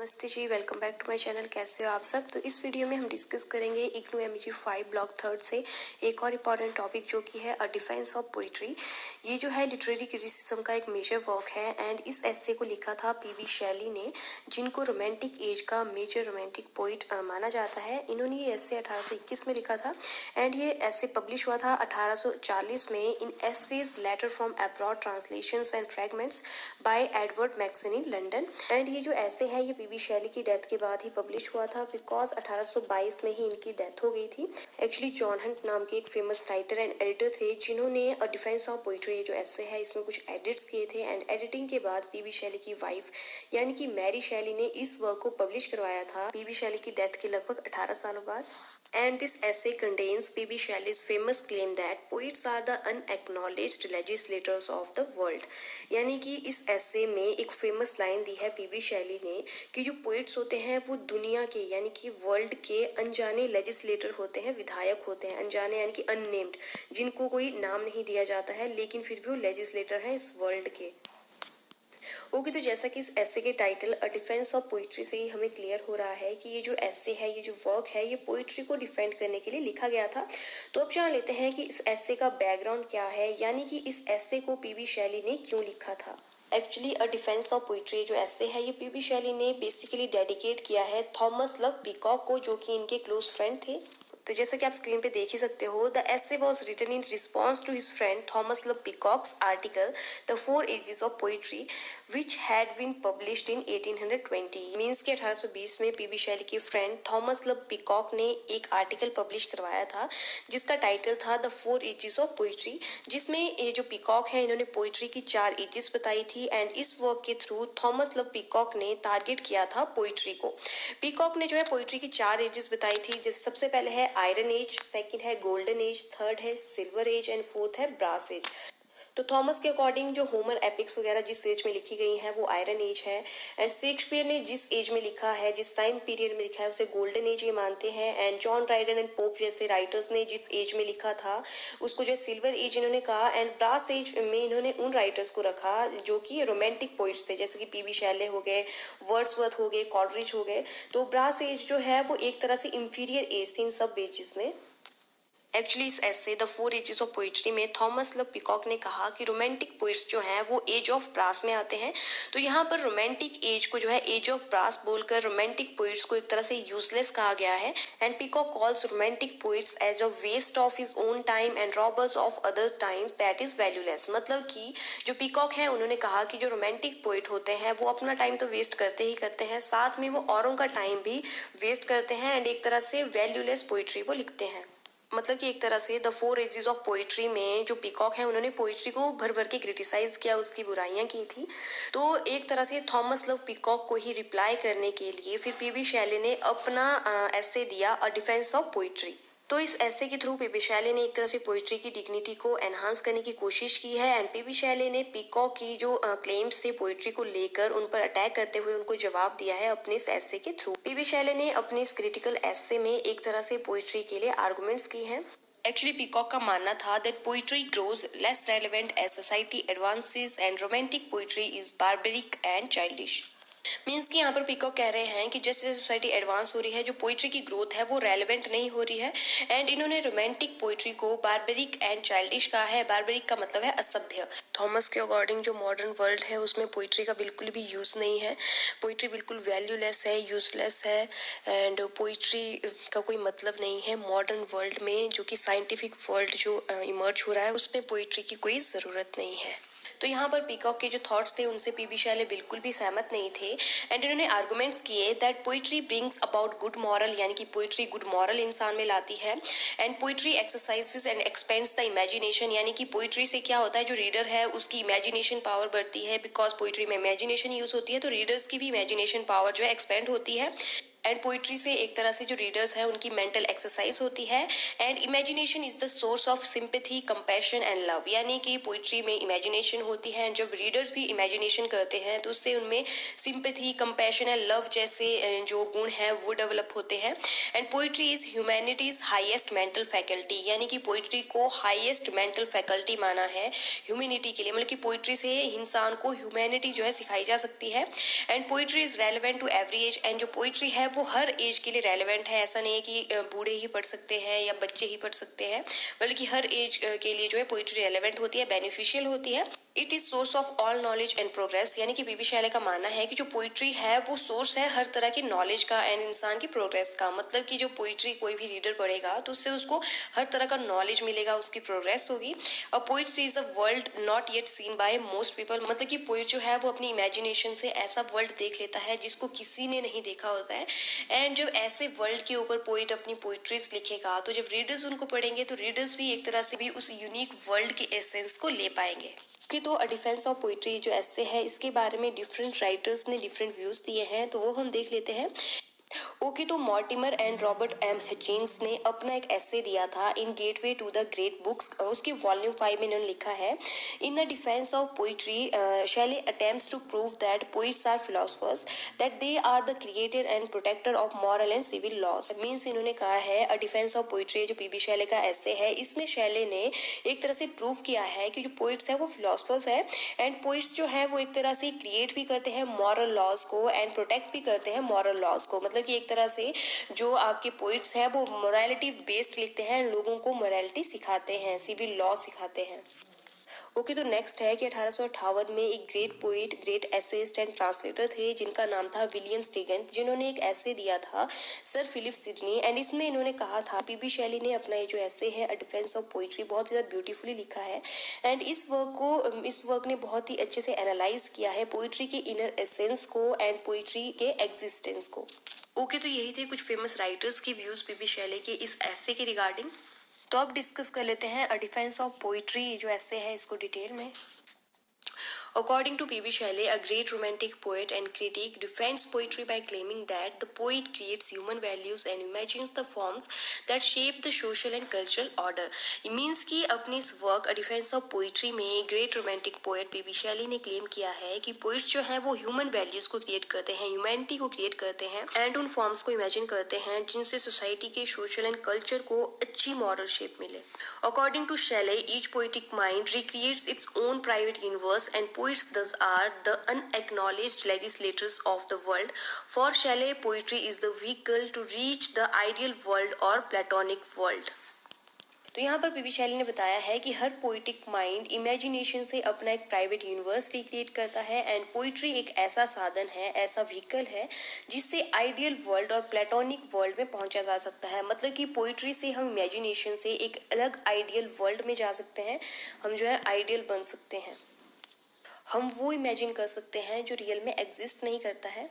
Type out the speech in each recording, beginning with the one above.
नमस्ते जी, welcome back to my channel. कैसे हो आप सब। तो इस वीडियो में हम डिस्कस करेंगे इग्नू MEG 5 ब्लॉक 3 से एक और इम्पॉर्टेंट टॉपिक जो कि है अ डिफेंस ऑफ पोइट्री। ये जो है लिटरेरी क्रिटिसिज्म का एक मेजर वर्क है एंड इस एसे को लिखा था पीबी शैली ने, जिनको रोमांटिक एज का मेजर रोमांटिक पोइट माना जाता है। इन्होंने ये एसे 1821 में लिखा था एंड ये एसे पब्लिश हुआ था 1840 में in essays letter from abroad translations and fragments by Edward Moxon in London. And ये जो ऐसे है ये पीबी शैली की डेथ के बाद ही पब्लिश हुआ था, बिकॉज 1822 में ही इनकी डेथ हो गई थी। एक्चुअली जॉन हंट नाम के एक फेमस राइटर एंड एडिटर थे जिन्होंने अ डिफेंस ऑफ पोइट्री जो ऐसे है इसमें कुछ एडिट्स किए थे एंड एडिटिंग के बाद पीबी शैली की वाइफ यानी कि मैरी शैली ने इस वर्क को पब्लिश करवाया था पीबी शैली की डेथ के लगभग 18 सालों बाद। And this essay contains P.B. Shelley's famous claim that poets are the unacknowledged legislators of the world। यानी कि इस essay में एक फेमस लाइन दी है पीबी शैली ने कि जो पोइट्स होते हैं वो दुनिया के यानी कि वर्ल्ड के अनजाने लेजिस्लेटर होते हैं, विधायक होते हैं। अनजाने यानी कि अननेम्ड, जिनको कोई नाम नहीं दिया जाता है लेकिन फिर भी वो लेजिस्लेटर हैं इस वर्ल्ड के। ओके, तो जैसा कि इस ऐसे के title a defence of poetry से ही हमें क्लियर हो रहा है कि ये जो ऐसे है, ये जो वर्क है, ये पोइट्री को डिफेंड करने के लिए लिखा गया था। तो अब जान लेते हैं कि इस ऐसे का बैकग्राउंड क्या है, यानी कि इस ऐसे को पीबी शैली ने क्यों लिखा था। Actually a defence of poetry जो ऐसे है ये पीबी शैली ने बेसिकली डेडिकेट किया है थॉमस लव पीकॉक को, जो कि इनके क्लोज फ्रेंड थे। तो जैसा कि आप स्क्रीन पे देख ही सकते हो, the essay was written in response to his friend Thomas Love Peacock's article the 4 ages of poetry which had been published in 1820। Means कि 1820 में पीबी शैली के फ्रेंड थॉमस लव पीकॉक ने एक आर्टिकल पब्लिश करवाया था जिसका title था the 4 ages of poetry, जिसमें ये जो पीकॉक है इन्होंने पोइट्री की 4 एजेस बताई थी एंड इस वर्क के थ्रू थॉमस लव पीकॉक ने टारगेट किया था पोइट्री को। पीकॉक ने जो है पोइट्री की 4 एजेस बताई थी, जैसे सबसे पहले है आयरन एज, सेकंड है गोल्डन एज, थर्ड है सिल्वर एज एंड फोर्थ है ब्रास एज। तो थॉमस के अकॉर्डिंग जो होमर एपिक्स वगैरह जिस एज में लिखी गई हैं वो आयरन एज है एंड शेक्सपियर ने जिस एज में लिखा है, जिस टाइम पीरियड में लिखा है उसे गोल्डन एज ये मानते हैं and John Dryden and pope जैसे राइटर्स ने जिस एज में लिखा था उसको जो सिल्वर एज इन्होंने कहा एंड ब्रास एज में इन्होंने उन राइटर्स को रखा जो कि रोमांटिक पोइट्स थे, जैसे कि पीबी शैले हो गए, वर्ड्सवर्थ हो गए, कॉलरिज हो गए। तो ब्रास एज जो है वो एक तरह से इंफीरियर एज थी इन सब एजेस में। एक्चुअली इस ऐसे द 4 एजेस ऑफ पोइट्री में थॉमस लव पीकॉक ने कहा कि रोमांटिक पोइट्स जो हैं वो एज ऑफ ब्रास में आते हैं। तो यहाँ पर रोमांटिक एज को जो है एज ऑफ ब्रास बोलकर रोमांटिक पोइट्स को एक तरह से यूजलेस कहा गया है and Peacock calls romantic poets as a waste of his own time and robbers of other times that is valueless. मतलब कि जो पीकॉक है उन्होंने कहा कि जो रोमांटिक पोइट होते हैं वो अपना टाइम तो वेस्ट करते ही करते हैं, साथ में वो औरों का टाइम भी वेस्ट करते हैं एंड एक तरह से वैल्यूलेस पोइट्री वो लिखते हैं। मतलब कि एक तरह से द 4 एजेस ऑफ पोइट्री में जो पीकॉक है उन्होंने पोइट्री को भर भर के क्रिटिसाइज किया, उसकी बुराइयां की थी। तो एक तरह से थॉमस लव पीकॉक को ही रिप्लाई करने के लिए फिर पीबी शैले ने अपना ऐसे दिया अ डिफेंस ऑफ पोइट्री। तो इस ऐसे के थ्रू पीबी शैले ने एक तरह से पोइट्री की डिग्निटी को एनहांस करने की कोशिश की है एंड पीबी शैले ने पीकॉक की जो क्लेम्स थे पोइट्री को लेकर उन पर अटैक करते हुए उनको जवाब दिया है अपने इस ऐसे के थ्रू। पीबी शैले ने अपने इस क्रिटिकल ऐसे में एक तरह से पोइट्री के लिए आर्गुमेंट्स की हैं। एक्चुअली पीकॉक का मानना था that poetry grows less relevant as society advances and romantic poetry is barbaric and childish. Means कि यहाँ पर पीकॉक कह रहे हैं कि जैसे सोसाइटी एडवांस हो रही है जो पोइट्री की ग्रोथ है वो रेलेवेंट नहीं हो रही है एंड इन्होंने रोमांटिक पोइट्री को बार्बरिक एंड चाइल्डिश कहा है। बार्बरिक का मतलब है असभ्य। थॉमस के अकॉर्डिंग जो मॉडर्न वर्ल्ड है उसमें पोइट्री का बिल्कुल भी यूज नहीं है, पोइट्री बिल्कुल वैल्यूलेस है, यूजलेस है एंड पोइट्री का कोई मतलब नहीं है। मॉडर्न वर्ल्ड में जो कि साइंटिफिक वर्ल्ड जो इमर्ज हो रहा है उसमें पोइट्री की कोई ज़रूरत नहीं है। तो यहाँ पर पीकॉक के जो थॉट्स थे उनसे पीबी शैले बिल्कुल भी सहमत नहीं थे एंड इन्होंने आर्गुमेंट्स किए that poetry brings about good moral, यानी कि पोइट्री गुड मॉरल इंसान में लाती है and poetry exercises and expends the imagination, यानी कि पोइट्री से क्या होता है जो रीडर है उसकी इमेजिनेशन पावर बढ़ती है, बिकॉज पोइट्री में इमेजिनेशन यूज होती है तो रीडर्स की भी इमेजिनेशन पावर जो है एक्सपेंड होती है एंड पोइट्री से एक तरह से जो रीडर्स हैं उनकी मेंटल एक्सरसाइज होती है। And imagination is the source of sympathy, compassion and love, यानी कि पोइट्री में इमेजिनेशन होती है। जब रीडर्स भी इमेजिनेशन करते हैं तो उससे उनमें सिंपैथी, कंपैशन एंड लव जैसे जो गुण हैं वो डेवलप होते हैं। And poetry is humanities highest mental faculty, यानी कि पोइट्री को हाईएस्ट मेंटल फैकल्टी माना है ह्यूमैनिटी के लिए। मतलब कि पोइट्री से इंसान को ह्यूमैनिटी जो है सिखाई जा सकती है। And poetry is relevant to every age, and जो पोइट्री है वो हर एज के लिए रेलेवेंट है। ऐसा नहीं है कि बूढ़े ही पढ़ सकते हैं या बच्चे ही पढ़ सकते हैं, बल्कि हर एज के लिए जो है पोइट्री रेलेवेंट होती है, बेनिफिशियल होती है। It is source of all knowledge and progress, यानी कि पीबी शैले का मानना है कि जो पोइट्री है वो सोर्स है हर तरह की नॉलेज का एंड इंसान की प्रोग्रेस का। मतलब कि जो पोइट्री कोई भी रीडर पढ़ेगा तो उससे उसको हर तरह का नॉलेज मिलेगा, उसकी प्रोग्रेस होगी। A poet sees a world not yet seen by most people, मतलब कि पोइट जो है वो अपनी इमेजिनेशन से ऐसा वर्ल्ड देख लेता है जिसको किसी ने नहीं देखा होता है। एंड जब ऐसे वर्ल्ड के ऊपर पोइट अपनी पोइट्रीज लिखेगा तो जब रीडर्स उनको पढ़ेंगे तो रीडर्स भी एक तरह से भी उस यूनिक वर्ल्ड के एसेंस को ले पाएंगे। कि तो अ डिफेंस ऑफ पोइट्री जो ऐसे है इसके बारे में डिफरेंट राइटर्स ने डिफरेंट व्यूज दिए हैं, तो वो हम देख लेते हैं। ओके, तो Mortimer and Robert M Hutchins ने अपना एक ऐसे दिया था in gateway to the great books, उसके वॉल्यूम 5 में इन्होंने लिखा है, in the defence of poetry Shelley attempts to prove that poets are philosophers, that they are the creator and protector of moral and civil laws. Means इन्होंने कहा है a defence of poetry जो PB Shelley का essay है, इसमें Shelley ने एक तरह से प्रूव किया है कि जो पोइट्स है वो फिलोसफर्स है एंड पोइट्स जो है वो एक तरह से क्रिएट भी करते हैं मॉरल लॉज को एंड प्रोटेक्ट भी करते हैं मॉरल लॉज को। मतलब कि एक तरह से जो आपके पोइट्स हैं वो मोरालिटी बेस्ड लिखते हैं, लोगों को मोरालिटी सिखाते हैं, सिविल लॉ सिखाते हैं। ओके, तो नेक्स्ट है कि 1858 में एक great poet, great essayist and translator थे जिनका नाम था विलियम स्टिगेंट, जिन्होंने एक ऐसे दिया था सर फिलिप सिडनी। एंड इसमें इन्होंने कहा था पीबी शैली ने अपना ये जो ऐसे है अ डिफेंस ऑफ पोइट्री बहुत ज़्यादा ब्यूटीफुली लिखा है। एंड इस वर्क ने बहुत ही अच्छे से एनालाइज किया है पोइट्री के इनर एसेंस को एंड पोइट्री के एग्जिस्टेंस को। ओके, तो यही थे कुछ फेमस राइटर्स के व्यूज पीबी शैले के इस ऐसे के रिगार्डिंग। तो अब डिस्कस कर लेते हैं अ डिफेंस ऑफ पोइट्री जो ऐसे है इसको डिटेल में। According to P.B. Shelley, a great romantic poet and critic, defends poetry by claiming that the poet creates human values and imagines the forms that shape the social and cultural order. It means कि अपनी इस work A Defense of Poetry में great romantic poet PB Shelley ने claim किया है कि poets जो हैं वो ह्यूमन वैल्यूज को क्रिएट करते हैं, ह्यूमैनिटी को क्रिएट करते हैं एंड उन फॉर्म्स को इमेजिन करते हैं जिनसे सोसाइटी के सोशल एंड कल्चर को अच्छी मॉरल शेप मिले। According to Shelley, each poetic mind recreates its own private universe and poets thus are the unacknowledged legislators of the world. For Shelley, poetry is the vehicle to reach the ideal world or Platonic world. तो यहाँ पर PB Shelley ने बताया है कि हर poetic mind imagination से अपना एक प्राइवेट यूनिवर्स रिक्रिएट करता है एंड पोइट्री एक ऐसा साधन है, ऐसा व्हीकल है जिससे आइडियल वर्ल्ड और प्लेटोनिक वर्ल्ड में पहुंचा जा सकता है। मतलब कि पोइट्री से हम इमेजिनेशन से एक अलग आइडियल वर्ल्ड में जा सकते हैं, हम जो है आइडियल बन सकते हैं, हम वो इमेजिन कर सकते हैं जो रियल में एग्जिस्ट नहीं करता है।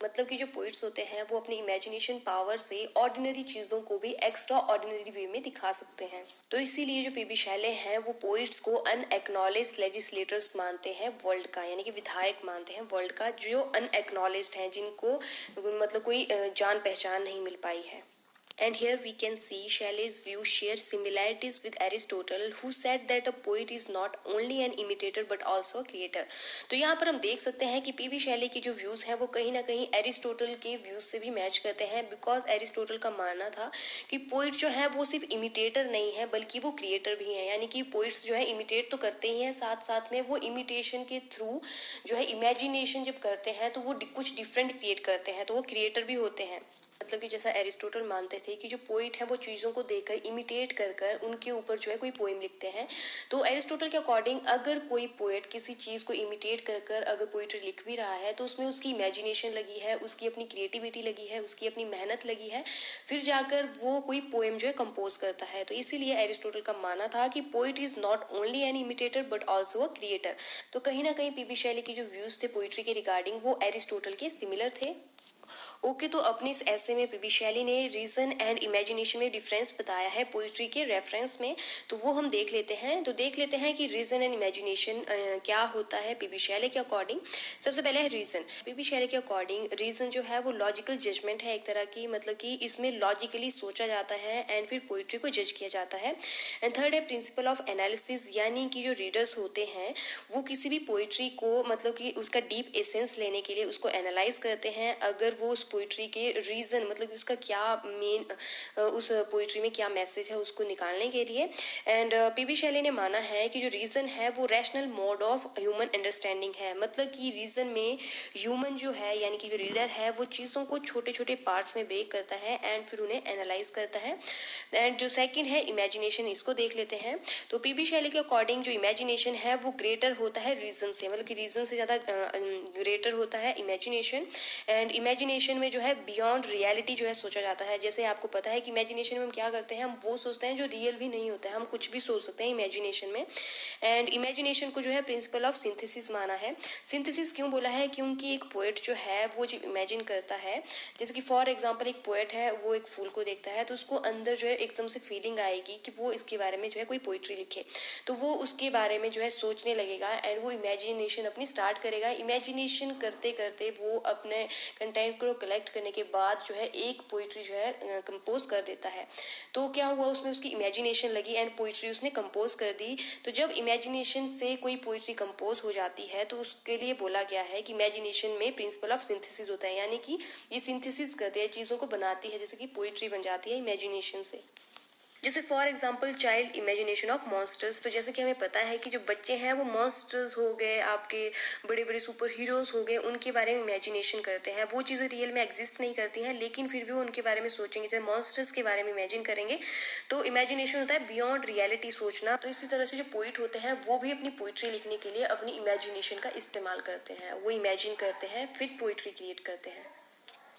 मतलब कि जो पोइट्स होते हैं वो अपनी इमेजिनेशन पावर से ऑर्डिनरी चीज़ों को भी एक्स्ट्रा ऑर्डिनरी वे में दिखा सकते हैं। तो इसीलिए जो पीबी शैले हैं वो पोइट्स को अनएक्नॉलेज्ड लेजिस्लेटर्स मानते हैं वर्ल्ड का, यानी कि विधायक मानते हैं वर्ल्ड का, जो अनएक्नॉलेज्ड हैं, जिनको मतलब कोई जान पहचान नहीं मिल पाई है। And here we can see Shelley's view share similarities with Aristotle, who said that a poet is not only an imitator but also a creator. तो यहाँ पर हम देख सकते हैं कि पीबी शैली के जो व्यूज हैं वो कहीं ना कहीं एरिस्टोटल के व्यूज से भी मैच करते हैं, बिकॉज एरिस्टोटल का मानना था कि पोइट जो है वो सिर्फ इमिटेटर नहीं है बल्कि वो क्रिएटर भी हैं। यानी कि पोइट्स जो है इमिटेट तो करते ही हैं, साथ साथ में वो इमिटेशन के थ्रू जो है इमेजिनेशन जब करते हैं तो वो कुछ डिफरेंट क्रिएट करते हैं, तो वो क्रिएटर भी होते हैं। मतलब कि जैसा एरिस्टोटल मानते थे कि जो पोइट है वो चीज़ों को देखकर इमिटेट कर कर उनके ऊपर जो है कोई पोएम लिखते हैं। तो एरिस्टोटल के अकॉर्डिंग अगर कोई पोइट किसी चीज़ को इमिटेट कर कर अगर पोइट्री लिख भी रहा है तो उसमें उसकी इमेजिनेशन लगी है, उसकी अपनी क्रिएटिविटी लगी है, उसकी अपनी मेहनत लगी है, फिर जाकर वो कोई पोएम जो है कंपोज करता है। तो इसीलिए एरिस्टोटल का मानना था कि poet is not only an imitator but also a creator. तो कहीं ना कहीं पीबी शैली के जो व्यूज़ थे पोइट्री के रिगार्डिंग वो एरिस्टोटल के सिमिलर थे। ओके, तो अपने इस ऐसे में पीबी शैली ने रीजन एंड इमेजिनेशन में डिफरेंस बताया है पोइट्री के रेफरेंस में, तो वो हम देख लेते हैं। तो देख लेते हैं कि रीजन एंड इमेजिनेशन क्या होता है पीबी शैली के अकॉर्डिंग। सबसे पहले है रीजन। पीबी शैली के अकॉर्डिंग रीजन जो है वो लॉजिकल जजमेंट है एक तरह की, मतलब कि इसमें लॉजिकली सोचा जाता है एंड फिर पोइट्री को जज किया जाता है। एंड थर्ड है प्रिंसिपल ऑफ एनालिसिस, यानी कि जो रीडर्स होते हैं वो किसी भी पोइट्री को मतलब कि उसका डीप एसेंस लेने के लिए उसको एनालाइज करते हैं। अगर वो उस पोइट्री के रीजन मतलब कि उसका क्या मेन उस पोइट्री में क्या मैसेज है उसको निकालने के लिए। एंड पीबी शैली ने माना है कि जो रीजन है वो rational mode of human understanding है, मतलब कि रीजन में ह्यूमन जो है यानी कि जो रीडर है वो चीज़ों को छोटे छोटे पार्ट्स में ब्रेक करता है एंड फिर उन्हें एनालाइज करता है। एंड जो सेकंड है इमेजिनेशन, इसको देख लेते हैं। तो पीबी शैली के अकॉर्डिंग जो इमेजिनेशन है वो ग्रेटर होता है रीजन से, मतलब कि रीजन से ज़्यादा ग्रेटर होता है इमेजिनेशन। एंड इमेजिनेशन में जो है बियॉन्ड रियलिटी जो है सोचा जाता है। जैसे आपको पता है कि इमेजिनेशन में हम क्या करते हैं, हम वो सोचते हैं जो रियल भी नहीं होता है, हम कुछ भी सोच सकते हैं इमेजिनेशन में। एंड इमेजिनेशन को जो है प्रिंसिपल ऑफ सिंथेसिस माना है। सिंथेसिस क्यों बोला है, क्योंकि एक पोएट जो है वो जब इमेजिन करता है, जैसे कि फॉर एग्जाम्पल एक पोएट है वो एक फूल को देखता है तो उसको अंदर जो है एकदम से फीलिंग आएगी कि वो इसके बारे में जो है कोई पोइट्री लिखे, तो वो उसके बारे में जो है सोचने लगेगा एंड वो इमेजिनेशन अपनी स्टार्ट करेगा। इमेजिनेशन करते करते वो अपने कंटेंट को कलेक्ट करने के बाद जो है एक पोइट्री जो है कंपोज कर देता है। तो क्या हुआ, उसमें उसकी इमेजिनेशन लगी एंड पोइट्री उसने कंपोज कर दी। तो जब इमेजिनेशन से कोई पोइट्री कंपोज हो जाती है तो उसके लिए बोला गया है कि इमेजिनेशन में प्रिंसिपल ऑफ सिंथेसिस होता है, यानी कि ये सिंथेसिस करती है, चीज़ों को बनाती है, जैसे कि पोइट्री बन जाती है इमेजिनेशन से। जैसे for example child imagination of monsters, तो जैसे कि हमें पता है कि जो बच्चे हैं वो मॉन्स्टर्स हो गए, आपके बड़े बड़े सुपर हीरोज हो गए, उनके बारे में इमेजिनेशन करते हैं। वो चीज़ें रियल में एग्जिस्ट नहीं करती हैं लेकिन फिर भी वो उनके बारे में सोचेंगे, जैसे मॉन्स्टर्स के बारे में इमेजिन करेंगे। तो इमेजिनेशन होता है बियॉन्ड रियलिटी सोचना। तो इसी तरह से जो पोइट होते हैं वो भी अपनी पोइट्री लिखने के लिए अपनी इमेजिनेशन का इस्तेमाल करते हैं, वो इमेजिन करते हैं फिर पोइट्री क्रिएट करते हैं।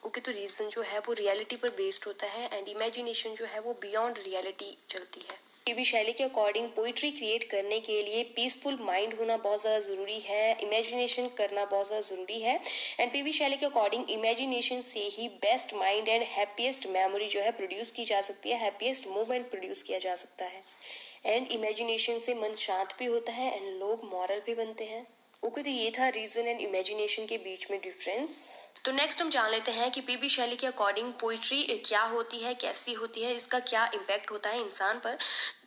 ओके, तो रीजन जो है वो रियलिटी पर बेस्ड होता है एंड इमेजिनेशन जो है वो बियॉन्ड रियलिटी चलती है। पीबी शैली के अकॉर्डिंग पोइट्री क्रिएट करने के लिए पीसफुल माइंड होना बहुत ज़्यादा ज़रूरी है, इमेजिनेशन करना बहुत ज़्यादा ज़रूरी है। एंड पीबी शैली के अकॉर्डिंग इमेजिनेशन से ही best mind and happiest memory जो है प्रोड्यूस की जा सकती है, हैप्पीएस्ट मोमेंट प्रोड्यूस किया जा सकता है। एंड इमेजिनेशन से मन शांत भी होता है एंड लोग मॉरल भी बनते हैं। ओके, तो ये था रीजन एंड इमेजिनेशन के बीच में डिफरेंस। तो नेक्स्ट हम जान लेते हैं कि पीबी शैली के अकॉर्डिंग पोइट्री क्या होती है, कैसी होती है, इसका क्या इम्पैक्ट होता है इंसान पर।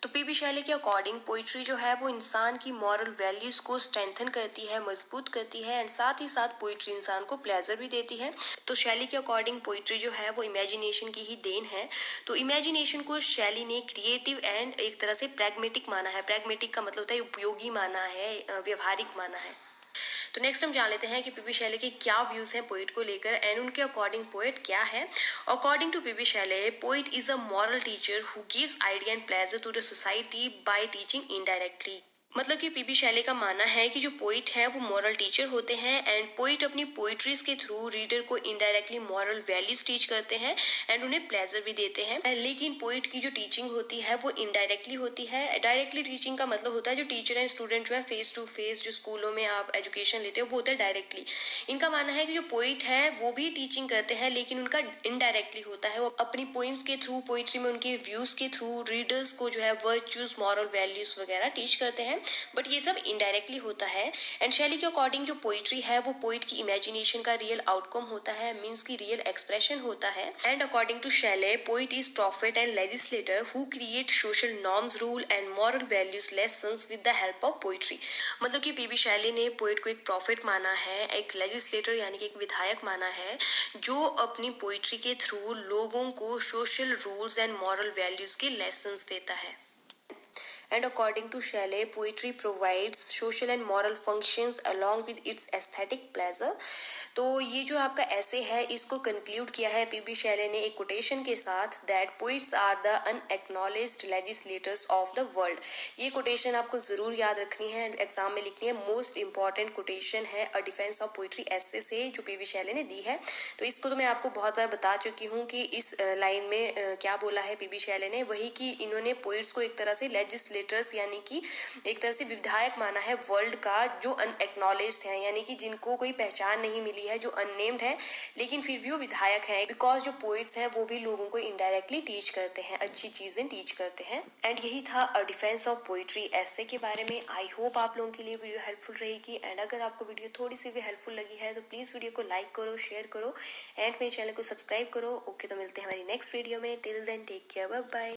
तो पीबी शैली के अकॉर्डिंग पोइट्री जो है वो इंसान की मॉरल वैल्यूज को स्ट्रेंथन करती है, मजबूत करती है एंड साथ ही साथ पोइट्री इंसान को प्लेजर भी देती है। तो शैली के अकॉर्डिंग पोइट्री जो है वो इमेजिनेशन की ही देन है। तो इमेजिनेशन को शैली ने क्रिएटिव एंड एक तरह से प्रैग्मेटिक माना है। प्रैग्मेटिक का मतलब होता है उपयोगी माना है, व्यवहारिक माना है। तो नेक्स्ट हम जान लेते हैं कि पीबी शैली के क्या व्यूज हैं पोइट को लेकर एंड उनके अकॉर्डिंग पोइट क्या है। According to PB Shelley, poet is a moral teacher who gives idea and pleasure to the society by teaching indirectly. मतलब कि पीबी शैली का मानना है कि जो पोइट है वो मॉरल टीचर होते हैं एंड पोइट अपनी पोइट्रीज के थ्रू रीडर को इनडायरेक्टली मॉरल वैल्यूज टीच करते हैं एंड उन्हें प्लेजर भी देते हैं। लेकिन पोइट की जो टीचिंग होती है वो इनडायरेक्टली होती है। डायरेक्टली टीचिंग का मतलब होता है जो टीचर एंड स्टूडेंट जो है फेस टू फेस जो स्कूलों में आप एजुकेशन लेते हो वो होता है डायरेक्टली। इनका मानना है कि जो पोइट है वो भी टीचिंग करते हैं लेकिन उनका इनडायरेक्टली होता है। वो अपनी पोइम्स के थ्रू, पोइट्री में उनके व्यूज के थ्रू रीडर्स को जो है वर्च्यूज, मॉरल वैल्यूज वगैरह टीच करते हैं, बट ये सब इनडायरेक्टली होता है। एंड शैली के अकॉर्डिंग जो पोइट्री है वो पोइट की इमेजिनेशन का रियल आउटकम होता है, मीन्स की रियल एक्सप्रेशन होता है। एंड अकॉर्डिंग टू शैली, poet is profit and legislator who create social norms, rule and moral values lessons with the help of poetry. मतलब कि पीबी शैली ने पोइट को एक प्रॉफिट माना है, एक लेजिस्लेटर यानी कि एक विधायक माना है जो अपनी पोइट्री के थ्रू लोगों को social rules and moral values के लेसन्स देता है। And according to Shelley, poetry provides social and moral functions along with its aesthetic pleasure. तो ये जो आपका ऐसे है इसको कंक्लूड किया है पीबी शैली ने एक कोटेशन के साथ, that poets are the unacknowledged legislators of the world. ये कोटेशन आपको जरूर याद रखनी है, एग्जाम में लिखनी है। मोस्ट इंपॉर्टेंट कोटेशन है अ डिफेंस ऑफ पोइट्री ऐसे से जो पीबी शैली ने दी है। तो इसको तो मैं आपको बहुत बार बता चुकी हूँ कि इस लाइन में क्या बोला है पीबी शैली ने, वही कि इन्होंने पोइट्स को एक तरह से लेजिस्लेटर्स यानी कि एक तरह से विधायक माना है वर्ल्ड का, जो अनएक्नॉलेज्ड है यानी कि जिनको कोई पहचान नहीं मिली फैमिली है जो अननेम्ड है, लेकिन फिर भी वो विधायक है, बिकॉज जो पोइट्स हैं वो भी लोगों को इनडायरेक्टली टीच करते हैं, अच्छी चीजें टीच करते हैं। एंड यही था अ डिफेंस ऑफ पोइट्री ऐसे के बारे में। आई होप आप लोगों के लिए वीडियो हेल्पफुल रहेगी। एंड अगर आपको वीडियो थोड़ी सी भी हेल्पफुल लगी है तो प्लीज वीडियो को लाइक करो, शेयर करो एंड मेरे चैनल को सब्सक्राइब करो। ओके, तो मिलते हैं हमारी नेक्स्ट वीडियो में। Till then take care, bye bye.